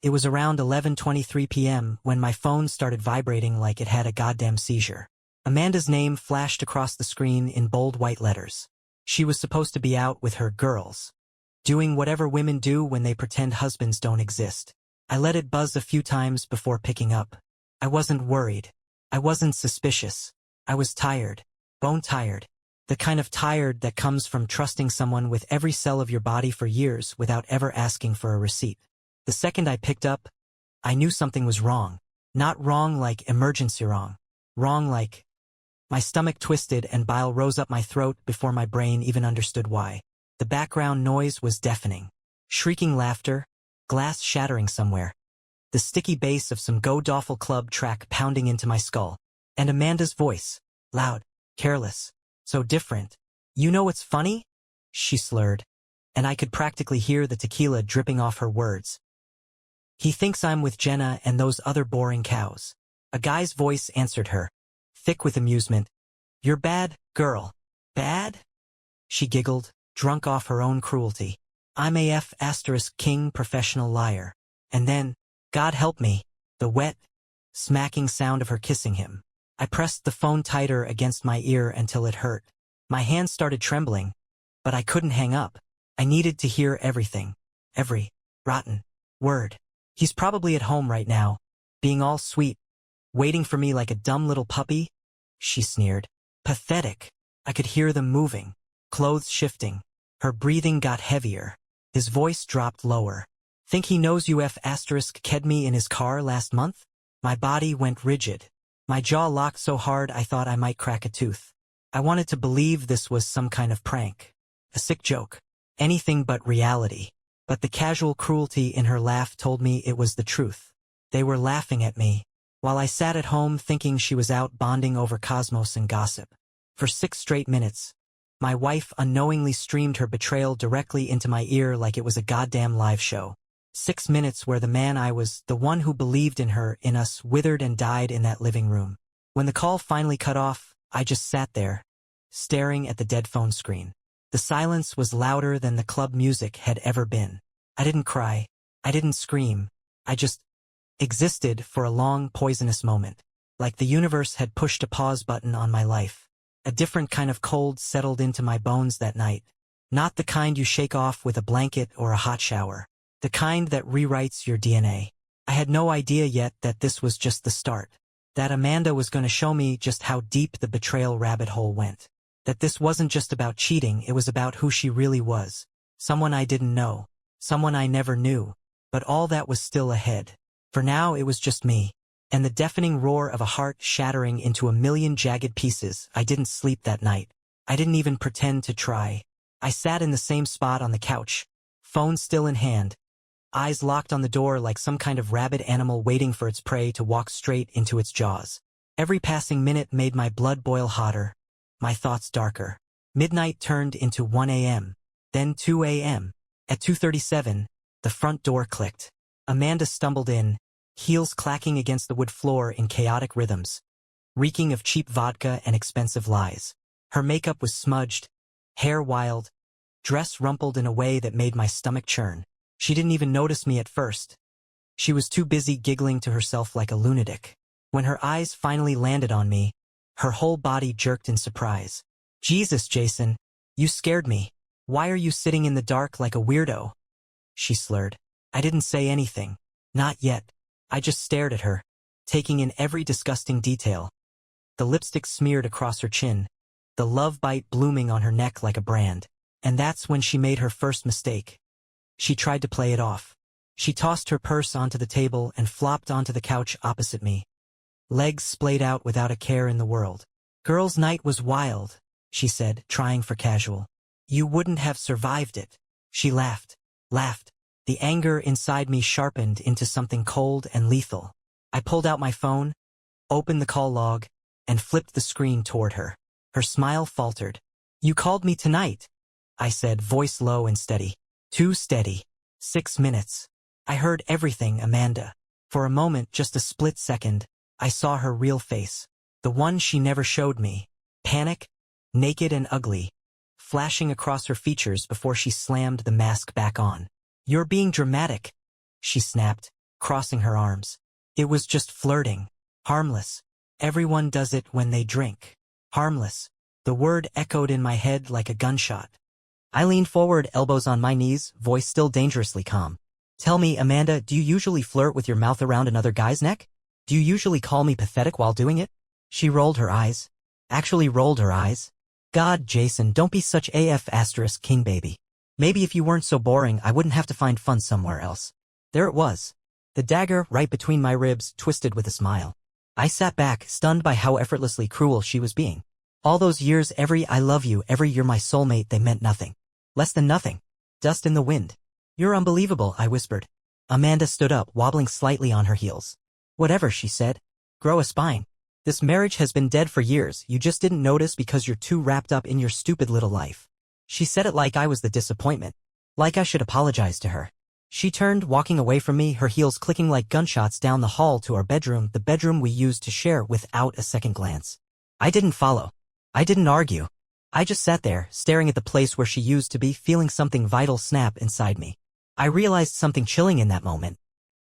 It was around 11:23 p.m. when my phone started vibrating like it had a goddamn seizure. Amanda's name flashed across the screen in bold white letters. She was supposed to be out with her girls, doing whatever women do when they pretend husbands don't exist. I let it buzz a few times before picking up. I wasn't worried. I wasn't suspicious. I was tired. Bone tired. The kind of tired that comes from trusting someone with every cell of your body for years without ever asking for a receipt. The second I picked up, I knew something was wrong. Not wrong like emergency wrong. Wrong like... My stomach twisted and bile rose up my throat before my brain even understood why. The background noise was deafening. Shrieking laughter, glass shattering somewhere. The sticky bass of some go-doffel club track pounding into my skull. And Amanda's voice. Loud, careless, so different. "You know what's funny?" she slurred. And I could practically hear the tequila dripping off her words. "He thinks I'm with Jenna and those other boring cows." A guy's voice answered her, thick with amusement. "You're bad, girl." "Bad?" She giggled, drunk off her own cruelty. "I'm AF * king professional liar." And then, God help me, the wet, smacking sound of her kissing him. I pressed the phone tighter against my ear until it hurt. My hands started trembling, but I couldn't hang up. I needed to hear everything. Every rotten word. "He's probably at home right now, being all sweet, waiting for me like a dumb little puppy," she sneered. Pathetic. I could hear them moving, clothes shifting. Her breathing got heavier. His voice dropped lower. "Think he knows you *ked me in his car last month?" My body went rigid. My jaw locked so hard I thought I might crack a tooth. I wanted to believe this was some kind of prank. A sick joke. Anything but reality. But the casual cruelty in her laugh told me it was the truth. They were laughing at me, while I sat at home thinking she was out bonding over cosmos and gossip. For 6 straight minutes, my wife unknowingly streamed her betrayal directly into my ear like it was a goddamn live show. 6 minutes where the man I was, the one who believed in her, in us, withered and died in that living room. When the call finally cut off, I just sat there, staring at the dead phone screen. The silence was louder than the club music had ever been. I didn't cry. I didn't scream. I just existed for a long, poisonous moment. Like the universe had pushed a pause button on my life. A different kind of cold settled into my bones that night. Not the kind you shake off with a blanket or a hot shower. The kind that rewrites your DNA. I had no idea yet that this was just the start. That Amanda was going to show me just how deep the betrayal rabbit hole went. That this wasn't just about cheating, it was about who she really was. Someone I didn't know. Someone I never knew. But all that was still ahead. For now it was just me. And the deafening roar of a heart shattering into a million jagged pieces. I didn't sleep that night. I didn't even pretend to try. I sat in the same spot on the couch, phone still in hand, eyes locked on the door like some kind of rabid animal waiting for its prey to walk straight into its jaws. Every passing minute made my blood boil hotter, my thoughts darker. Midnight turned into 1 a.m., then 2 a.m. At 2:37, the front door clicked. Amanda stumbled in, heels clacking against the wood floor in chaotic rhythms, reeking of cheap vodka and expensive lies. Her makeup was smudged, hair wild, dress rumpled in a way that made my stomach churn. She didn't even notice me at first. She was too busy giggling to herself like a lunatic. When her eyes finally landed on me, her whole body jerked in surprise. "Jesus, Jason, you scared me. Why are you sitting in the dark like a weirdo?" she slurred. I didn't say anything. Not yet. I just stared at her, taking in every disgusting detail. The lipstick smeared across her chin, the love bite blooming on her neck like a brand. And that's when she made her first mistake. She tried to play it off. She tossed her purse onto the table and flopped onto the couch opposite me. Legs splayed out without a care in the world. "Girls' night was wild," she said, trying for casual. "You wouldn't have survived it." She laughed. The anger inside me sharpened into something cold and lethal. I pulled out my phone, opened the call log, and flipped the screen toward her. Her smile faltered. "You called me tonight," I said, voice low and steady. Too steady. 6 minutes. I heard everything, Amanda. For a moment, just a split second, I saw her real face. The one she never showed me. Panic, naked and ugly, flashing across her features before she slammed the mask back on. "You're being dramatic," she snapped, crossing her arms. It was just flirting. Harmless. Everyone does it when they drink. Harmless. The word echoed in my head like a gunshot. I leaned forward, elbows on my knees, voice still dangerously calm. Tell me, Amanda, do you usually flirt with your mouth around another guy's neck? Do you usually call me pathetic while doing it? She rolled her eyes. Actually rolled her eyes. God, Jason, don't be such AF** king baby. Maybe if you weren't so boring, I wouldn't have to find fun somewhere else. There it was. The dagger, right between my ribs, twisted with a smile. I sat back, stunned by how effortlessly cruel she was being. All those years, every I love you, every you're my soulmate, they meant nothing. Less than nothing. Dust in the wind. You're unbelievable, I whispered. Amanda stood up, wobbling slightly on her heels. Whatever, she said. Grow a spine. This marriage has been dead for years, you just didn't notice because you're too wrapped up in your stupid little life. She said it like I was the disappointment. Like I should apologize to her. She turned, walking away from me, her heels clicking like gunshots down the hall to our bedroom, the bedroom we used to share, without a second glance. I didn't follow. I didn't argue. I just sat there, staring at the place where she used to be, feeling something vital snap inside me. I realized something chilling in that moment.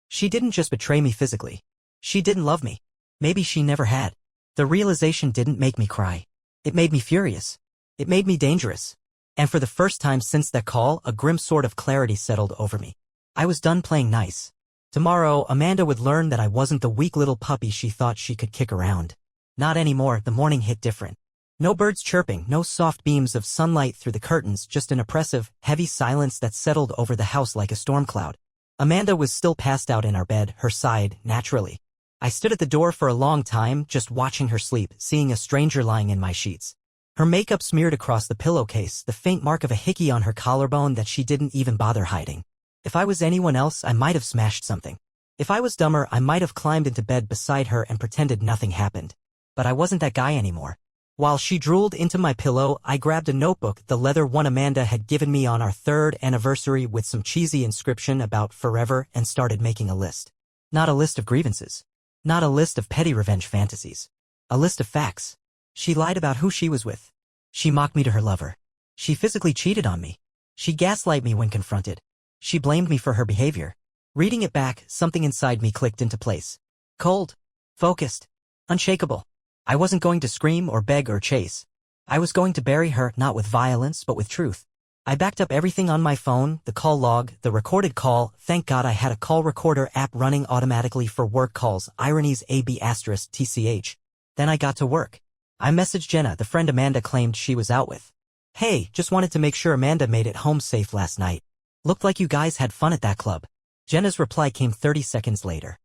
She didn't just betray me physically. She didn't love me. Maybe she never had. The realization didn't make me cry. It made me furious. It made me dangerous. And for the first time since that call, a grim sort of clarity settled over me. I was done playing nice. Tomorrow, Amanda would learn that I wasn't the weak little puppy she thought she could kick around. Not anymore, the morning hit different. No birds chirping, no soft beams of sunlight through the curtains, just an oppressive, heavy silence that settled over the house like a storm cloud. Amanda was still passed out in our bed, her side, naturally. I stood at the door for a long time, just watching her sleep, seeing a stranger lying in my sheets. Her makeup smeared across the pillowcase, the faint mark of a hickey on her collarbone that she didn't even bother hiding. If I was anyone else, I might have smashed something. If I was dumber, I might have climbed into bed beside her and pretended nothing happened. But I wasn't that guy anymore. While she drooled into my pillow, I grabbed a notebook, the leather one Amanda had given me on our 3rd anniversary, with some cheesy inscription about forever, and started making a list. Not a list of grievances. Not a list of petty revenge fantasies. A list of facts. She lied about who she was with. She mocked me to her lover. She physically cheated on me. She gaslighted me when confronted. She blamed me for her behavior. Reading it back, something inside me clicked into place. Cold. Focused. Unshakable. I wasn't going to scream or beg or chase. I was going to bury her, not with violence but with truth. I backed up everything on my phone, the call log, the recorded call. Thank God I had a call recorder app running automatically for work calls, ironies AB*TCH. Then I got to work. I messaged Jenna, the friend Amanda claimed she was out with. Hey, just wanted to make sure Amanda made it home safe last night. Looked like you guys had fun at that club. Jenna's reply came 30 seconds later.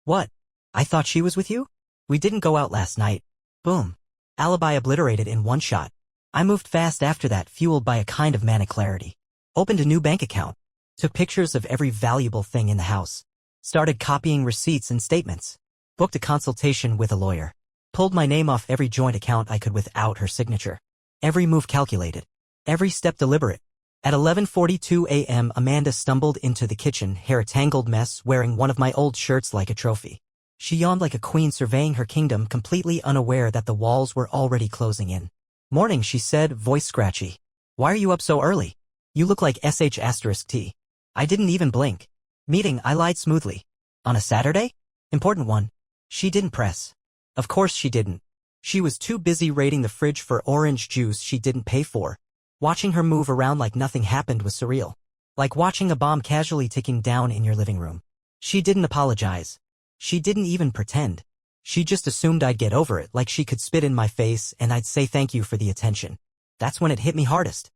What? I thought she was with you? We didn't go out last night. Boom. Alibi obliterated in one shot. I moved fast after that, fueled by a kind of manic clarity. Opened a new bank account. Took pictures of every valuable thing in the house. Started copying receipts and statements. Booked a consultation with a lawyer. Pulled my name off every joint account I could without her signature. Every move calculated. Every step deliberate. At 11:42 a.m. Amanda stumbled into the kitchen, hair a tangled mess, wearing one of my old shirts like a trophy. She yawned like a queen surveying her kingdom, completely unaware that the walls were already closing in. Morning, she said, voice scratchy. Why are you up so early? You look like sh*T. I didn't even blink. Meeting, I lied smoothly. On a Saturday? Important one. She didn't press. Of course she didn't. She was too busy raiding the fridge for orange juice she didn't pay for. Watching her move around like nothing happened was surreal. Like watching a bomb casually ticking down in your living room. She didn't apologize. She didn't even pretend. She just assumed I'd get over it, like she could spit in my face and I'd say thank you for the attention. That's when it hit me hardest.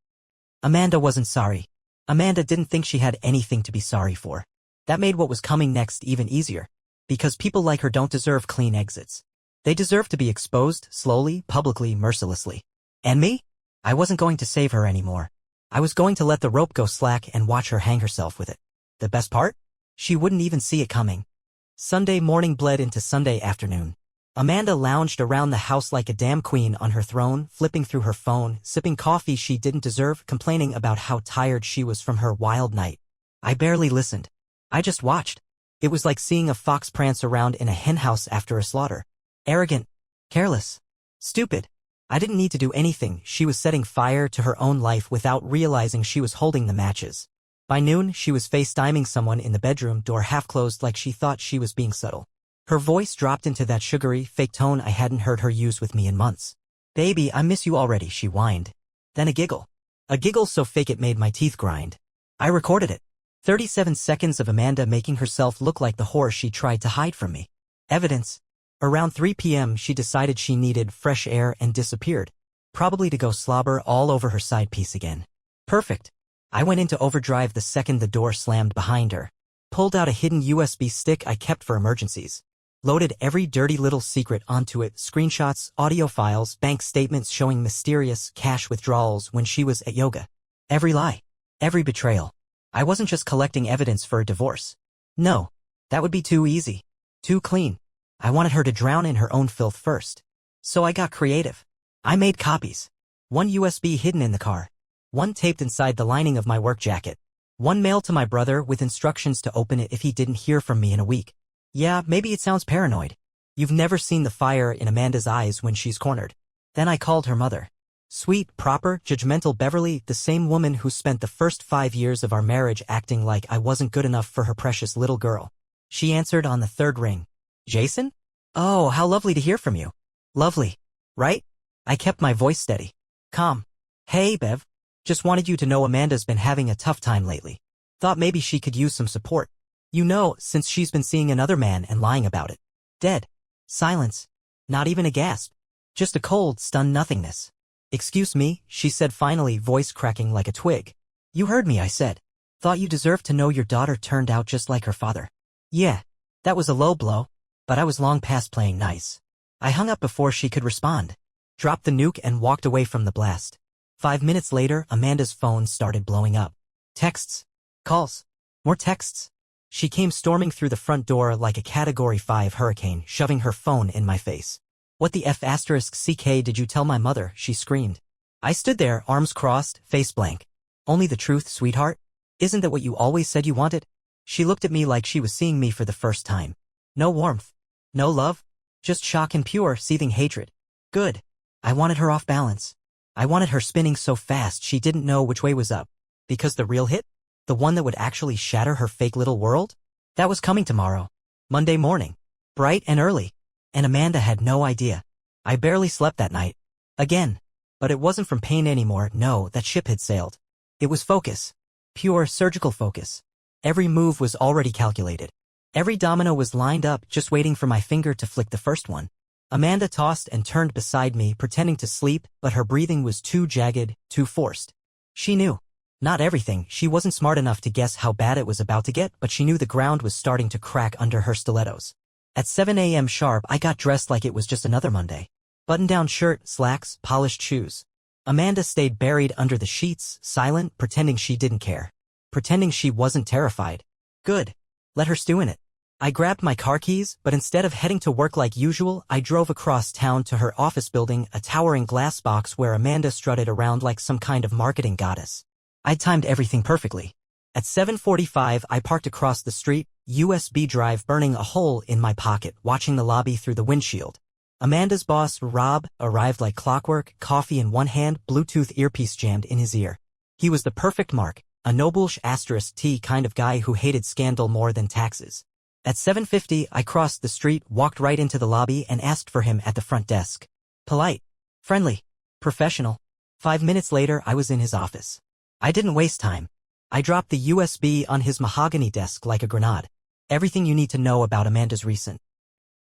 Amanda wasn't sorry. Amanda didn't think she had anything to be sorry for. That made what was coming next even easier. Because people like her don't deserve clean exits. They deserve to be exposed, slowly, publicly, mercilessly. And me? I wasn't going to save her anymore. I was going to let the rope go slack and watch her hang herself with it. The best part? She wouldn't even see it coming. Sunday morning bled into Sunday afternoon. Amanda lounged around the house like a damn queen on her throne, flipping through her phone, sipping coffee she didn't deserve, complaining about how tired she was from her wild night. I barely listened. I just watched. It was like seeing a fox prance around in a henhouse after a slaughter. Arrogant. Careless. Stupid. I didn't need to do anything. She was setting fire to her own life without realizing she was holding the matches. By noon, she was FaceTiming someone in the bedroom, door half closed like she thought she was being subtle. Her voice dropped into that sugary, fake tone I hadn't heard her use with me in months. "Baby, I miss you already," she whined. Then a giggle. A giggle so fake it made my teeth grind. I recorded it. 37 seconds of Amanda making herself look like the whore she tried to hide from me. Evidence. Around 3 p.m. she decided she needed fresh air and disappeared. Probably to go slobber all over her side piece again. Perfect. I went into overdrive the second the door slammed behind her. Pulled out a hidden USB stick I kept for emergencies. Loaded every dirty little secret onto it, screenshots, audio files, bank statements showing mysterious cash withdrawals when she was at yoga. Every lie. Every betrayal. I wasn't just collecting evidence for a divorce. No. That would be too easy. Too clean. I wanted her to drown in her own filth first. So I got creative. I made copies. One USB hidden in the car. One taped inside the lining of my work jacket. One mailed to my brother with instructions to open it if he didn't hear from me in a week. Yeah, maybe it sounds paranoid. You've never seen the fire in Amanda's eyes when she's cornered. Then I called her mother. Sweet, proper, judgmental Beverly, the same woman who spent the first 5 years of our marriage acting like I wasn't good enough for her precious little girl. She answered on the third ring. "Jason? Oh, how lovely to hear from you." Lovely, right? I kept my voice steady. Calm. "Hey, Bev. Just wanted you to know Amanda's been having a tough time lately. Thought maybe she could use some support. You know, since she's been seeing another man and lying about it." Dead. Silence. Not even a gasp. Just a cold, stunned nothingness. "Excuse me," she said finally, voice cracking like a twig. "You heard me," I said. "Thought you deserved to know your daughter turned out just like her father." Yeah, that was a low blow, but I was long past playing nice. I hung up before she could respond. Dropped the nuke and walked away from the blast. 5 minutes later, Amanda's phone started blowing up. Texts. Calls. More texts. She came storming through the front door like a Category 5 hurricane, shoving her phone in my face. "What the F***ck did you tell my mother?" she screamed. I stood there, arms crossed, face blank. "Only the truth, sweetheart? Isn't that what you always said you wanted?" She looked at me like she was seeing me for the first time. No warmth. No love. Just shock and pure, seething hatred. Good. I wanted her off balance. I wanted her spinning so fast she didn't know which way was up. Because the real hit? The one that would actually shatter her fake little world? That was coming tomorrow. Monday morning. Bright and early. And Amanda had no idea. I barely slept that night. Again. But it wasn't from pain anymore, no, that ship had sailed. It was focus. Pure, surgical focus. Every move was already calculated. Every domino was lined up, just waiting for my finger to flick the first one. Amanda tossed and turned beside me, pretending to sleep, but her breathing was too jagged, too forced. She knew. Not everything, she wasn't smart enough to guess how bad it was about to get, but she knew the ground was starting to crack under her stilettos. At 7 a.m. sharp, I got dressed like it was just another Monday. Button-down shirt, slacks, polished shoes. Amanda stayed buried under the sheets, silent, pretending she didn't care. Pretending she wasn't terrified. Good. Let her stew in it. I grabbed my car keys, but instead of heading to work like usual, I drove across town to her office building, a towering glass box where Amanda strutted around like some kind of marketing goddess. I'd timed everything perfectly. At 7:45, I parked across the street, USB drive burning a hole in my pocket, watching the lobby through the windshield. Amanda's boss, Rob, arrived like clockwork, coffee in one hand, Bluetooth earpiece jammed in his ear. He was the perfect mark, a noble *T kind of guy who hated scandal more than taxes. At 7:50, I crossed the street, walked right into the lobby, and asked for him at the front desk. Polite. Friendly. Professional. 5 minutes later, I was in his office. I didn't waste time. I dropped the USB on his mahogany desk like a grenade. Everything you need to know about Amanda's recent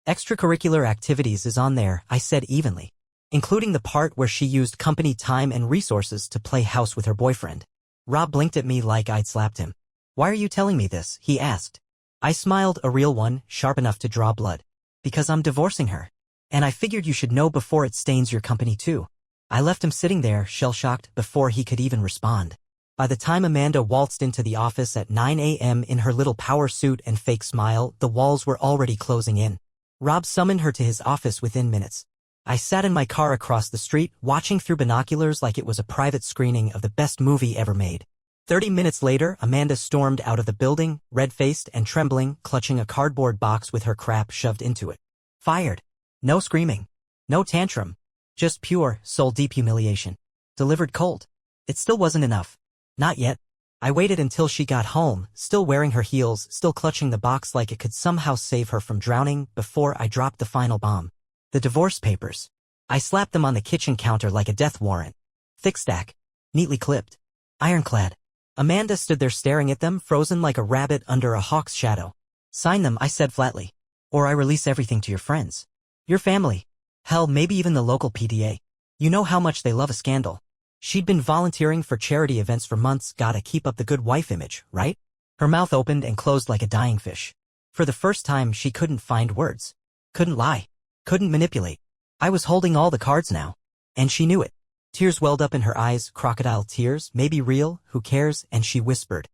extracurricular activities is on there, I said evenly, including the part where she used company time and resources to play house with her boyfriend. Rob blinked at me like I'd slapped him. "Why are you telling me this?" he asked. I smiled, a real one, sharp enough to draw blood. "Because I'm divorcing her. And I figured you should know before it stains your company too." I left him sitting there, shell-shocked, before he could even respond. By the time Amanda waltzed into the office at 9 a.m. in her little power suit and fake smile, the walls were already closing in. Rob summoned her to his office within minutes. I sat in my car across the street, watching through binoculars like it was a private screening of the best movie ever made. 30 minutes later, Amanda stormed out of the building, red-faced and trembling, clutching a cardboard box with her crap shoved into it. Fired. No screaming. No tantrum. Just pure, soul-deep humiliation. Delivered cold. It still wasn't enough. Not yet. I waited until she got home, still wearing her heels, still clutching the box like it could somehow save her from drowning, before I dropped the final bomb. The divorce papers. I slapped them on the kitchen counter like a death warrant. Thick stack. Neatly clipped. Ironclad. Amanda stood there staring at them, frozen like a rabbit under a hawk's shadow. Sign them, I said flatly. Or I release everything to your friends. Your family. Hell, maybe even the local PDA. You know how much they love a scandal. She'd been volunteering for charity events for months, gotta keep up the good wife image, right? Her mouth opened and closed like a dying fish. For the first time, she couldn't find words. Couldn't lie. Couldn't manipulate. I was holding all the cards now. And she knew it. Tears welled up in her eyes, crocodile tears, maybe real, who cares, and she whispered.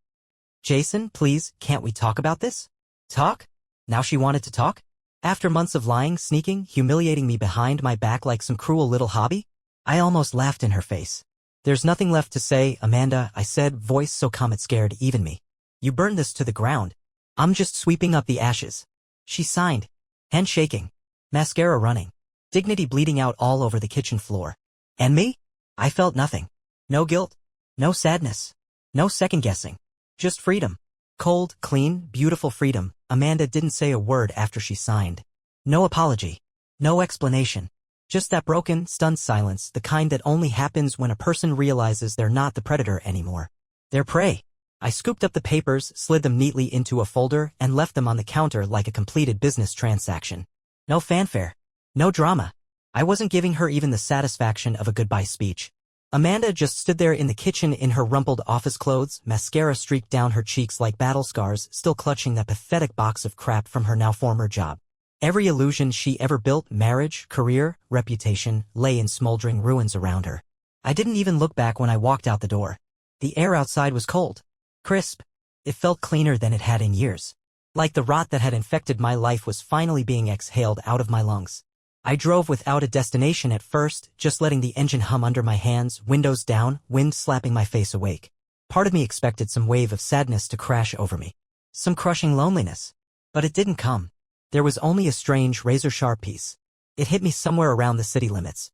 Jason, please, can't we talk about this? Talk? Now she wanted to talk? After months of lying, sneaking, humiliating me behind my back like some cruel little hobby? I almost laughed in her face. There's nothing left to say, Amanda, I said, voice so calm it scared even me. You burned this to the ground. I'm just sweeping up the ashes. She signed. Hand shaking. Mascara running. Dignity bleeding out all over the kitchen floor. And me? I felt nothing. No guilt. No sadness. No second-guessing. Just freedom. Cold, clean, beautiful freedom. Amanda didn't say a word after she signed. No apology. No explanation. Just that broken, stunned silence, the kind that only happens when a person realizes they're not the predator anymore. They're prey. I scooped up the papers, slid them neatly into a folder, and left them on the counter like a completed business transaction. No fanfare. No drama. I wasn't giving her even the satisfaction of a goodbye speech. Amanda just stood there in the kitchen in her rumpled office clothes, mascara streaked down her cheeks like battle scars, still clutching that pathetic box of crap from her now former job. Every illusion she ever built, marriage, career, reputation, lay in smoldering ruins around her. I didn't even look back when I walked out the door. The air outside was cold. Crisp. It felt cleaner than it had in years. Like the rot that had infected my life was finally being exhaled out of my lungs. I drove without a destination at first, just letting the engine hum under my hands, windows down, wind slapping my face awake. Part of me expected some wave of sadness to crash over me. Some crushing loneliness. But it didn't come. There was only a strange, razor-sharp peace. It hit me somewhere around the city limits.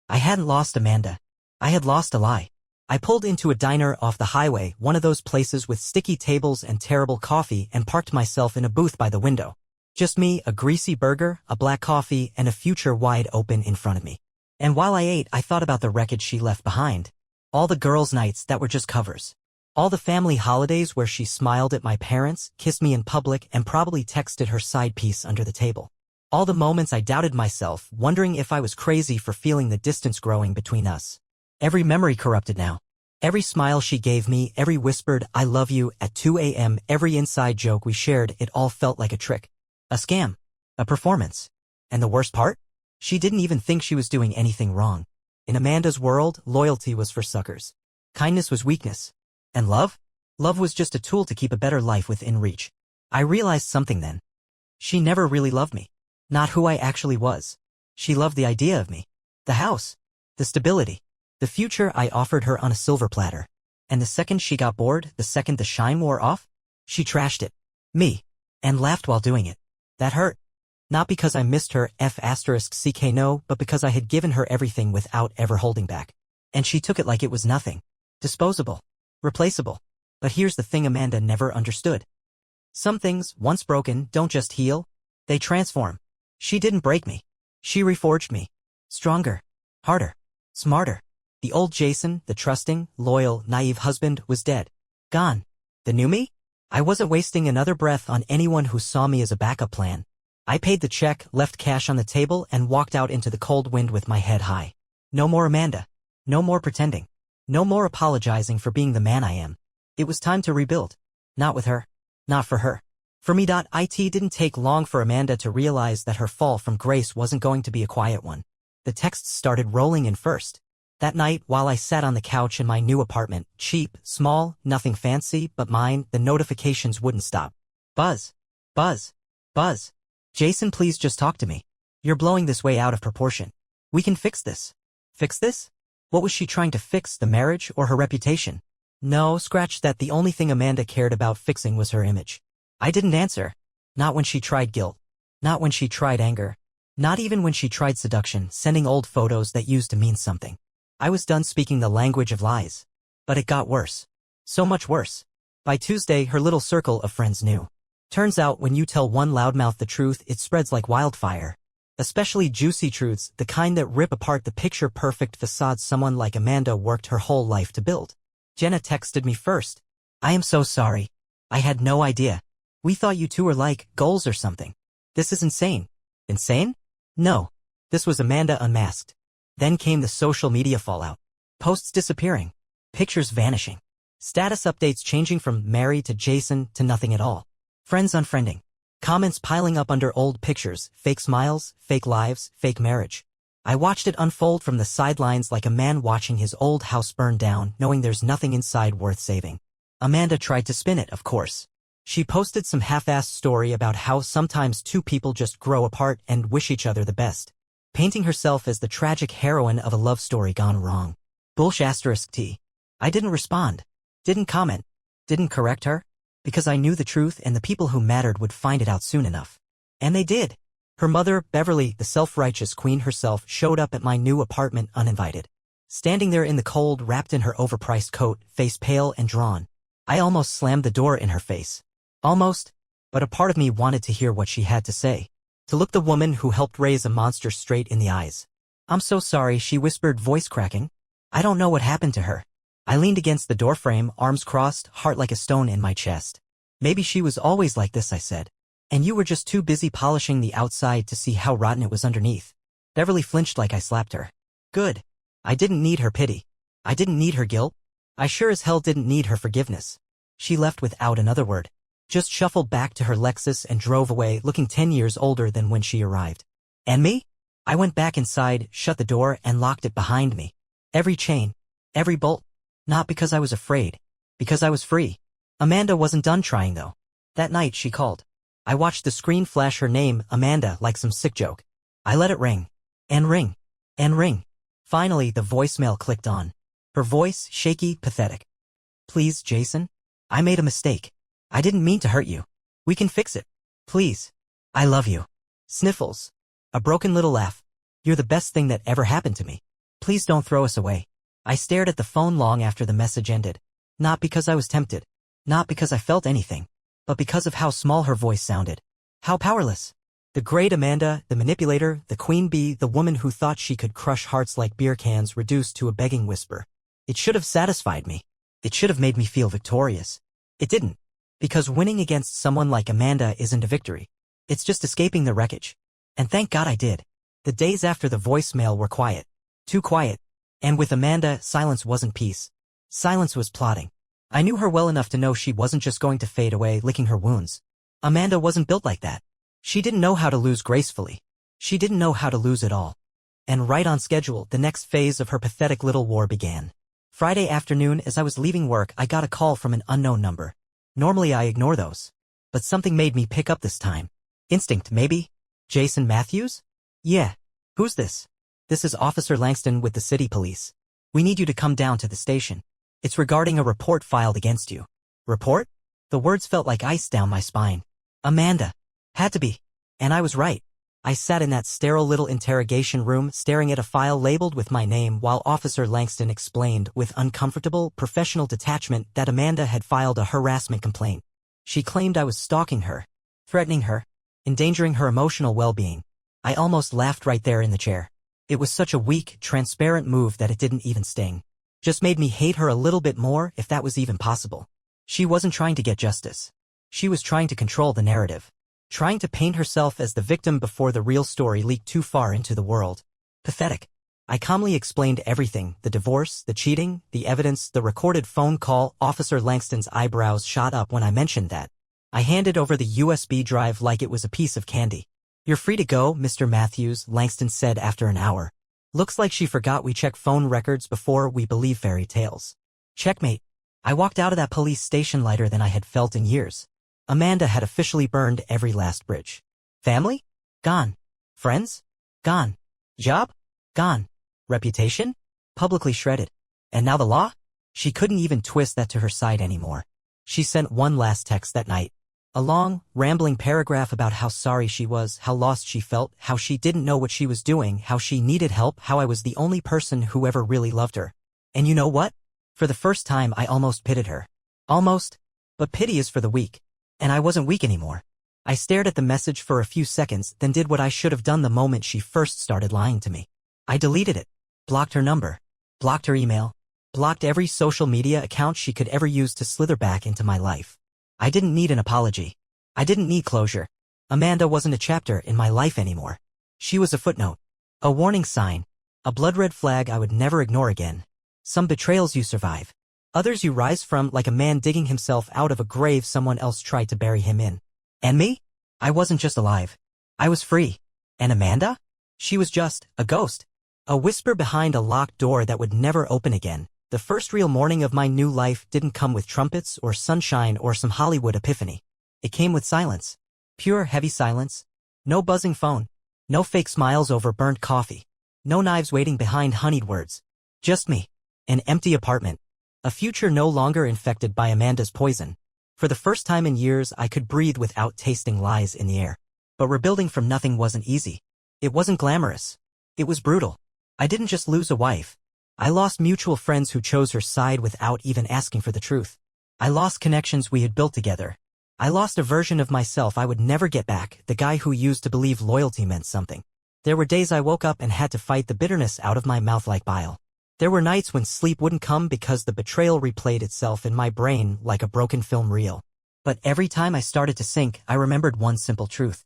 I hadn't lost Amanda. I had lost a lie. I pulled into a diner off the highway, one of those places with sticky tables and terrible coffee, and parked myself in a booth by the window. Just me, a greasy burger, a black coffee, and a future wide open in front of me. And while I ate, I thought about the wreckage she left behind. All the girls' nights that were just covers. All the family holidays where she smiled at my parents, kissed me in public, and probably texted her side piece under the table. All the moments I doubted myself, wondering if I was crazy for feeling the distance growing between us. Every memory corrupted now. Every smile she gave me, every whispered, I love you, at 2 a.m., every inside joke we shared, it all felt like a trick. A scam. A performance. And the worst part? She didn't even think she was doing anything wrong. In Amanda's world, loyalty was for suckers. Kindness was weakness. And love? Love was just a tool to keep a better life within reach. I realized something then. She never really loved me. Not who I actually was. She loved the idea of me. The house. The stability. The future I offered her on a silver platter. And the second she got bored, the second the shine wore off, she trashed it. Me. And laughed while doing it. That hurt. Not because I missed her *CK no, but because I had given her everything without ever holding back. And she took it like it was nothing. Disposable. Replaceable. But here's the thing Amanda never understood. Some things, once broken, don't just heal. They transform. She didn't break me. She reforged me. Stronger. Harder. Smarter. The old Jason, the trusting, loyal, naive husband, was dead. Gone. The new me? I wasn't wasting another breath on anyone who saw me as a backup plan. I paid the check, left cash on the table, and walked out into the cold wind with my head high. No more Amanda. No more pretending. No more apologizing for being the man I am. It was time to rebuild. Not with her. Not for her. For me. It didn't take long for Amanda to realize that her fall from grace wasn't going to be a quiet one. The texts started rolling in first. That night, while I sat on the couch in my new apartment, cheap, small, nothing fancy, but mine, the notifications wouldn't stop. Buzz. Buzz. Buzz. Jason, please just talk to me. You're blowing this way out of proportion. We can fix this. Fix this? What was she trying to fix, the marriage or her reputation? No, scratch that. The only thing Amanda cared about fixing was her image. I didn't answer. Not when she tried guilt. Not when she tried anger. Not even when she tried seduction, sending old photos that used to mean something. I was done speaking the language of lies. But it got worse. So much worse. By Tuesday, her little circle of friends knew. Turns out when you tell one loudmouth the truth, it spreads like wildfire. Especially juicy truths, the kind that rip apart the picture-perfect facade someone like Amanda worked her whole life to build. Jenna texted me first. I am so sorry. I had no idea. We thought you two were like goals or something. This is insane. Insane? No. This was Amanda unmasked. Then came the social media fallout. Posts disappearing. Pictures vanishing. Status updates changing from Mary to Jason to nothing at all. Friends unfriending. Comments piling up under old pictures, fake smiles, fake lives, fake marriage. I watched it unfold from the sidelines like a man watching his old house burn down, knowing there's nothing inside worth saving. Amanda tried to spin it, of course. She posted some half-assed story about how sometimes two people just grow apart and wish each other the best, painting herself as the tragic heroine of a love story gone wrong. Bullsh**T. I didn't respond. Didn't comment. Didn't correct her. Because I knew the truth and the people who mattered would find it out soon enough. And they did. Her mother, Beverly, the self-righteous queen herself, showed up at my new apartment uninvited. Standing there in the cold, wrapped in her overpriced coat, face pale and drawn. I almost slammed the door in her face. Almost. But a part of me wanted to hear what she had to say. To look the woman who helped raise a monster straight in the eyes. I'm so sorry, she whispered, voice cracking. I don't know what happened to her. I leaned against the doorframe, arms crossed, heart like a stone in my chest. Maybe she was always like this, I said. And you were just too busy polishing the outside to see how rotten it was underneath. Beverly flinched like I slapped her. Good. I didn't need her pity. I didn't need her guilt. I sure as hell didn't need her forgiveness. She left without another word. Just shuffled back to her Lexus and drove away, looking 10 years older than when she arrived. And me? I went back inside, shut the door, and locked it behind me. Every chain. Every bolt. Not because I was afraid. Because I was free. Amanda wasn't done trying, though. That night, she called. I watched the screen flash her name, Amanda, like some sick joke. I let it ring. And ring. And ring. Finally, the voicemail clicked on. Her voice, shaky, pathetic. Please, Jason. I made a mistake. I didn't mean to hurt you. We can fix it. Please. I love you. Sniffles. A broken little laugh. You're the best thing that ever happened to me. Please don't throw us away. I stared at the phone long after the message ended. Not because I was tempted. Not because I felt anything. But because of how small her voice sounded. How powerless. The great Amanda, the manipulator, the queen bee, the woman who thought she could crush hearts like beer cans, reduced to a begging whisper. It should have satisfied me. It should have made me feel victorious. It didn't. Because winning against someone like Amanda isn't a victory. It's just escaping the wreckage. And thank God I did. The days after the voicemail were quiet. Too quiet. And with Amanda, silence wasn't peace. Silence was plotting. I knew her well enough to know she wasn't just going to fade away, licking her wounds. Amanda wasn't built like that. She didn't know how to lose gracefully. She didn't know how to lose it all. And right on schedule, the next phase of her pathetic little war began. Friday afternoon, as I was leaving work, I got a call from an unknown number. Normally I ignore those. But something made me pick up this time. Instinct, maybe? Jason Matthews? Yeah. Who's this? This is Officer Langston with the city police. We need you to come down to the station. It's regarding a report filed against you. Report? The words felt like ice down my spine. Amanda. Had to be. And I was right. I sat in that sterile little interrogation room staring at a file labeled with my name while Officer Langston explained with uncomfortable, professional detachment that Amanda had filed a harassment complaint. She claimed I was stalking her, threatening her, endangering her emotional well-being. I almost laughed right there in the chair. It was such a weak, transparent move that it didn't even sting. Just made me hate her a little bit more, if that was even possible. She wasn't trying to get justice. She was trying to control the narrative. Trying to paint herself as the victim before the real story leaked too far into the world. Pathetic. I calmly explained everything, the divorce, the cheating, the evidence, the recorded phone call. Officer Langston's eyebrows shot up when I mentioned that. I handed over the USB drive like it was a piece of candy. You're free to go, Mr. Matthews, Langston said after an hour. Looks like she forgot we check phone records before we believe fairy tales. Checkmate. I walked out of that police station lighter than I had felt in years. Amanda had officially burned every last bridge. Family? Gone. Friends? Gone. Job? Gone. Reputation? Publicly shredded. And now the law? She couldn't even twist that to her side anymore. She sent one last text that night. A long, rambling paragraph about how sorry she was, how lost she felt, how she didn't know what she was doing, how she needed help, how I was the only person who ever really loved her. And you know what? For the first time I almost pitied her. Almost. But pity is for the weak. And I wasn't weak anymore. I stared at the message for a few seconds, then did what I should have done the moment she first started lying to me. I deleted it. Blocked her number. Blocked her email. Blocked every social media account she could ever use to slither back into my life. I didn't need an apology. I didn't need closure. Amanda wasn't a chapter in my life anymore. She was a footnote. A warning sign. A blood-red flag I would never ignore again. Some betrayals you survive. Others you rise from, like a man digging himself out of a grave someone else tried to bury him in. And me? I wasn't just alive. I was free. And Amanda? She was just a ghost. A whisper behind a locked door that would never open again. The first real morning of my new life didn't come with trumpets or sunshine or some Hollywood epiphany. It came with silence. Pure, heavy silence. No buzzing phone. No fake smiles over burnt coffee. No knives waiting behind honeyed words. Just me. An empty apartment. A future no longer infected by Amanda's poison. For the first time in years, I could breathe without tasting lies in the air. But rebuilding from nothing wasn't easy. It wasn't glamorous. It was brutal. I didn't just lose a wife. I lost mutual friends who chose her side without even asking for the truth. I lost connections we had built together. I lost a version of myself I would never get back, the guy who used to believe loyalty meant something. There were days I woke up and had to fight the bitterness out of my mouth like bile. There were nights when sleep wouldn't come because the betrayal replayed itself in my brain like a broken film reel. But every time I started to sink, I remembered one simple truth.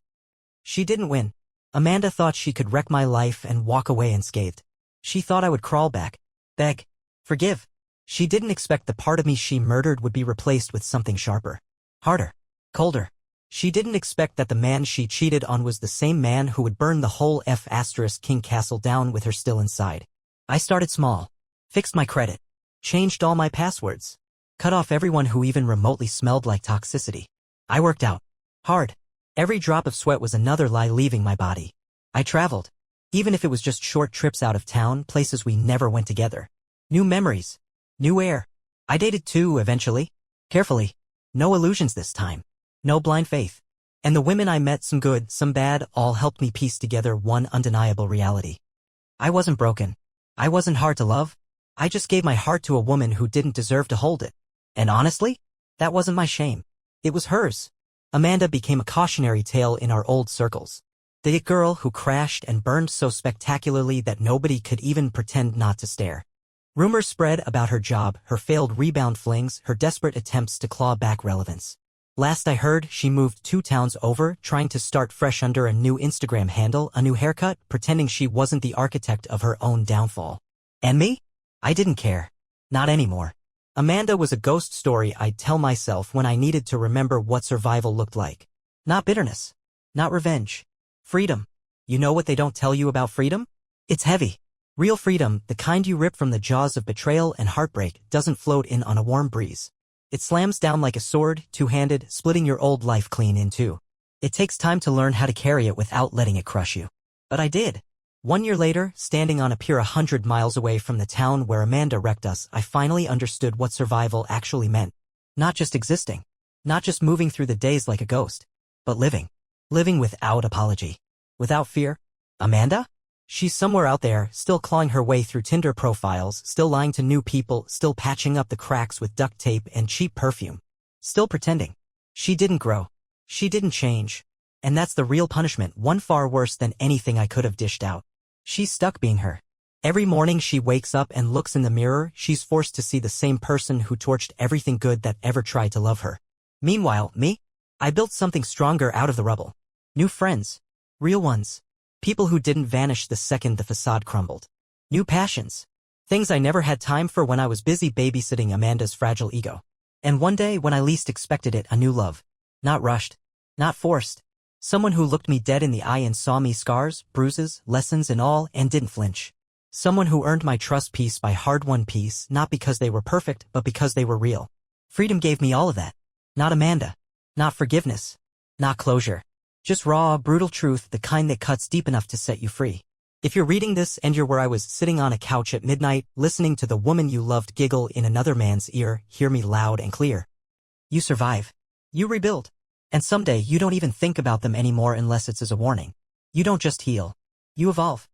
She didn't win. Amanda thought she could wreck my life and walk away unscathed. She thought I would crawl back, beg, forgive. She didn't expect the part of me she murdered would be replaced with something sharper, harder, colder. She didn't expect that the man she cheated on was the same man who would burn the whole King castle down with her still inside. I started small, fixed my credit, changed all my passwords, cut off everyone who even remotely smelled like toxicity. I worked out, hard. Every drop of sweat was another lie leaving my body. I traveled, even if it was just short trips out of town, places we never went together. New memories, new air. I dated too, eventually. Carefully. No illusions this time. No blind faith. And the women I met, some good, some bad, all helped me piece together one undeniable reality. I wasn't broken. I wasn't hard to love. I just gave my heart to a woman who didn't deserve to hold it. And honestly, that wasn't my shame. It was hers. Amanda became a cautionary tale in our old circles. The girl who crashed and burned so spectacularly that nobody could even pretend not to stare. Rumors spread about her job, her failed rebound flings, her desperate attempts to claw back relevance. Last I heard, she moved 2 towns over, trying to start fresh under a new Instagram handle, a new haircut, pretending she wasn't the architect of her own downfall. And me? I didn't care. Not anymore. Amanda was a ghost story I'd tell myself when I needed to remember what survival looked like. Not bitterness. Not revenge. Freedom. You know what they don't tell you about freedom? It's heavy. Real freedom, the kind you rip from the jaws of betrayal and heartbreak, doesn't float in on a warm breeze. It slams down like a sword, two-handed, splitting your old life clean in two. It takes time to learn how to carry it without letting it crush you. But I did. 1 year later, standing on a pier 100 miles away from the town where Amanda wrecked us, I finally understood what survival actually meant. Not just existing. Not just moving through the days like a ghost. But living. Living without apology. Without fear. Amanda? She's somewhere out there, still clawing her way through Tinder profiles, still lying to new people, still patching up the cracks with duct tape and cheap perfume. Still pretending. She didn't grow. She didn't change. And that's the real punishment, one far worse than anything I could have dished out. She's stuck being her. Every morning she wakes up and looks in the mirror, she's forced to see the same person who torched everything good that ever tried to love her. Meanwhile, me? I built something stronger out of the rubble. New friends. Real ones. People who didn't vanish the second the facade crumbled. New passions. Things I never had time for when I was busy babysitting Amanda's fragile ego. And one day, when I least expected it, a new love. Not rushed. Not forced. Someone who looked me dead in the eye and saw me scars, bruises, lessons and all, and didn't flinch. Someone who earned my trust piece by hard-won peace, not because they were perfect, but because they were real. Freedom gave me all of that. Not Amanda. Not forgiveness. Not closure. Just raw, brutal truth, the kind that cuts deep enough to set you free. If you're reading this and you're where I was, sitting on a couch at midnight, listening to the woman you loved giggle in another man's ear, hear me loud and clear. You survive. You rebuild. And someday you don't even think about them anymore unless it's as a warning. You don't just heal. You evolve.